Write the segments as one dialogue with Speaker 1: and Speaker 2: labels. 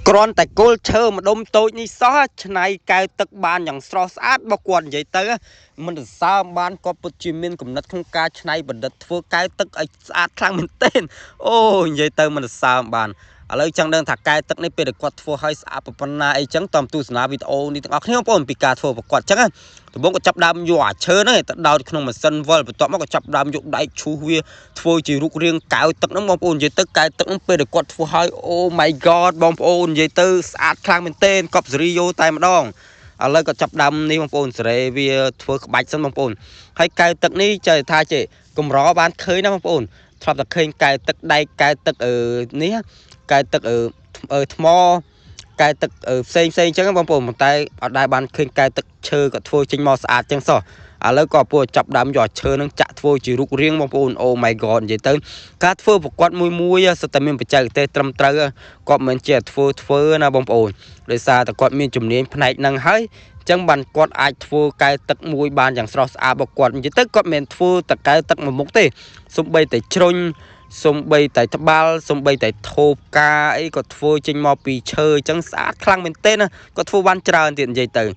Speaker 1: គ្រាន់តែគល់ឈើម្ដុំតូចនេះសោះឆ្នៃកែវទឹកបានយ៉ាងស្រស់ស្អាតរបស់គាត់និយាយទៅមិនសរសើរបានគាត់ពិតជាមានគំនិតក្នុងការឆ្នៃបណ្ឌិតធ្វើកែវទឹកឲ្យស្អាតខ្លាំងមែនទែនអូនិយាយទៅមិនសរសើរបានឥឡូវចង់ដឹងថាកែវទឹកនេះពេលគាត់ធ្វើឲ្យស្អាតប៉ុណ្ណាអីចឹងតាមទស្សនាវីដេអូនេះទាំងអស់គ្នាបងប្អូនពីការធ្វើរបស់គាត់ចឹងដំបូងក៏ចាប់ដើមយកអាឈើហ្នឹងទៅដោតក្នុងម៉ាស៊ីនវិលបន្ទាប់មកក៏ចាប់ដើមយកដែកឈូសវាធ្វើជារូបរាងកែវទឹកហ្នឹងបងប្អូននិយាយទៅកែវទឹកហ្នឹងពេលគាត់ធ្វើឲ្យអូ my god បងប្អូននិយាយទៅស្អាតខ្លាំងមែនទែនកប់សេរីយោតែម្ដងឥឡូវក៏ចាប់ដើមនេះបងប្អូនសេរីវាធ្វើក្បាច់សិនបងប្អូនហើយកែវទឹកនេះចេះថាចេះកម្របានឃើញណាបងប្អូនធ្លាប់តែឃើញកែវទឹកដែកកែវទឹកនេះកែវទឹកថ្មកែវទឹកផ្សេងអញ្ចឹងបងប្អូនប៉ុន្តែអត់ដែរបានឃើញកែវទឹកឈើក៏ធ្វើចេញមកស្អាតចឹងសោះឥឡូវក៏ពួកចាប់ដើមយកឈើនឹងចាក់ធ្វើជារូបរាងបងប្អូនអូ my god និយាយទៅការធ្វើប្រកួតមួយសិតតែមានបច្ចេកទេសត្រឹមត្រូវគាត់មិនជាធ្វើណាបងប្អូនដោយសារតែគាត់មានជំនាញផ្នែកហ្នឹងហើយចឹងបានគាត់អាចធ្វើកែវទឹកមួយបានយ៉ាងស្រស់ស្អាតរបស់គាត់និយាយទៅគាត់មិនធ្វើតែកែវទឹកមួយមុខទេសូម្បីតែជ្រុញសំបីតែត្បាល់សំបីតែធូបការអីក៏ធ្វើចេញមកពីឈើអញ្ចឹងស្អាតខ្លាំងមែនទែនណាគាត់ធ្វើបានច្រើនទៀតនិយាយទៅឥ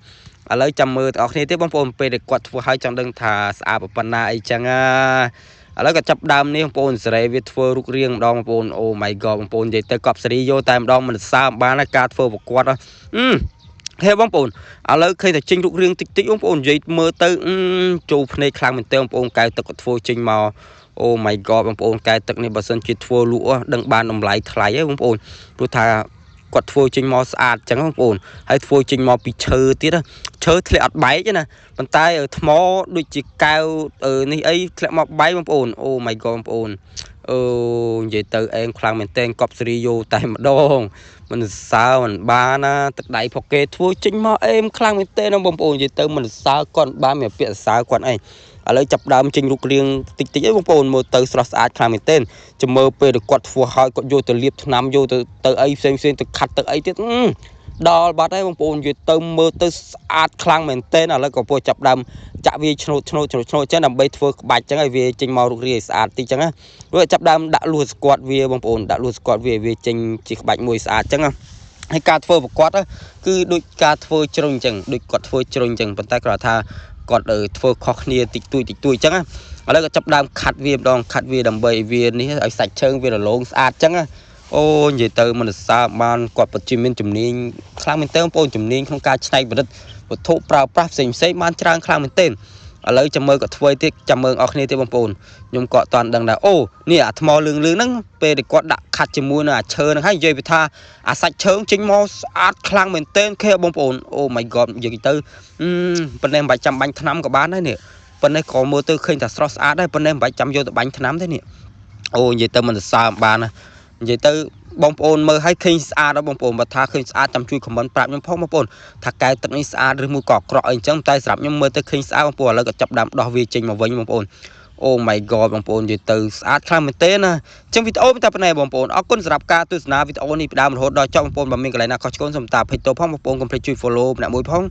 Speaker 1: ឡូវចាំមើលទាំងអស់គ្នាទេបងប្អូនពេលដែលគាត់ធ្វើឲ្យចង់ដឹងថាស្អាតប៉ុណ្ណាអីចឹងឥឡូវក៏ចាប់ដើមនេះបងប្អូនសេរីវាធ្វើរូបរាងម្ដងបងប្អូនអូ my god បងប្អូននិយាយទៅកប់សេរីយកតែម្ដងមិនសើបានការធ្វើប្រកួតហេបងប្អូនឥឡូវឃើញតែចេញរូបរាងតិចបងប្អូននិយាយមើលទៅចូលភ្នែកខ្លាំងមែនទែនបងប្អូនកែវទឹកក៏ធ្វើចេញមកអូ my god បងប្អូនកែវទឹកនេះបើសិនជាធ្វើលក់ដឹងបានតម្លៃថ្លៃហ៎បងប្អូនព្រោះថាគាត់ធ្វើចេញមកស្អាតចឹងបងប្អូនហើយធ្វើចេញមកពីឈើទៀតឈើធ្លាក់អត់បែកទេណាប៉ុន្តែថ្មដូចជាកែវនេះអីធ្លាក់មកបែកបងប្អូនអូ my god បងប្អូនអូនិយាយទៅអែមខ្លាំងមែនទែនកប់សេរីយោតែម្ដងមិនសើមិនបានណាទឹកដៃផុកគេធ្វើចេញមកអែមខ្លាំងមែនទែនបងប្អូននិយាយទៅមិនសើគាត់បានមានពាក្យសើគាត់អីឥឡូវចាប់ដើមចេញរូបរាងតិចអីបងប្អូនមើលទៅស្រស់ស្អាតខ្លាំងមែនទែនចាំមើលពេលគាត់ធ្វើឲ្យគាត់យកទៅលាបថ្នាំយកទៅអីផ្សេងទៅខាត់ទឹកអីទៀតដល់បាត់ហើយបងប្អូននិយាយទៅមើលទៅស្អាតខ្លាំងមែនទែនឥឡូវក៏ពោះចាប់ដើមចាក់វាឆ្នោតចឹងដើម្បីធ្វើក្បាច់ចឹងឲ្យវាចេញមករូបរាងស្អាតតិចចឹងណារួចចាប់ដើមដាក់លួសស្គាត់វាបងប្អូនដាក់លួសស្គាត់វាចេញជាក្បាច់មួយស្អាតចឹងណាហើយការធ្វើប្រកួតគឺដូចការធ្វើជ្រុញចឹងដូចគាត់ធ្វើជ្រុញចឹងប៉ុន្តែគាត់ថាគាត់ធ្វើខុសគ្នាតិចតួចចឹងណាឥឡូវក៏ចាប់ដើមខាត់វាម្ដងខាត់វាដើម្បីវានេះឲ្យសាច់ជើងវារលោងស្អាតចឹងណាអូនិយាយទៅមិនសើបានគាត់ពិតជាមានជំនាញខ្លាំងមែនទែនបងប្អូនជំនាញក្នុងការច្នៃប្រឌិតវត្ថុប្រើប្រាស់ផ្សេងបានច្រើនខ្លាំងមែនទែនឥឡូវចាំមើលក៏ធ្វើទៀតចាំមើលអស់គ្នាទៀតបងប្អូនខ្ញុំក៏អត់ទាន់ដឹងដែរអូនេះអាថ្មលឿងហ្នឹងពេលដែលគាត់ដាក់ខាត់ជាមួយនឹងអាឈើហ្នឹងហើយនិយាយថាអាសាច់ឈើចេញមកស្អាតខ្លាំងមែនទែនខេបងប្អូនអូ my god និយាយទៅប៉ុន្តែមិនបាច់ចាំបាញ់ថ្នាំក៏បានដែរនេះប៉ុន្តែក៏មើលទៅឃើញថាស្រស់ស្អាតដែរប៉ុន្តែមិនបាច់ចាំយកទៅបាញ់ថ្នាំទេនេះអូនិយាយទៅមិនសើបានណានិយាយទៅបងប្អូនមើលឲ្យឃើញស្អាតដល់បងប្អូនបើថាឃើញស្អាតចាំជួយខមមិនប្រាប់ខ្ញុំផងបងប្អូនថាកែវទឹកនេះស្អាតឬមួយក៏អាក្រក់អីអញ្ចឹងតែសម្រាប់ខ្ញុំមើលទៅឃើញស្អាតបងប្អូនឥឡូវក៏ចាប់ដើមដោះវាចេញមកវិញបងប្អូនអូ my god បងប្អូននិយាយទៅស្អាតខ្លាំងមែនទែនណាអញ្ចឹងវីដេអូមានតែប៉ុណ្ណេះបងប្អូនអរគុណសម្រាប់ការទស្សនាវីដេអូនេះពីដើមរហូតដល់ចប់បងប្អូនបើមានកន្លែងណាខុសឆ្គងសូមតាភេទតផងបងប្អូនកុំភ្លេចជួយ follow ម្នាក់មួយផង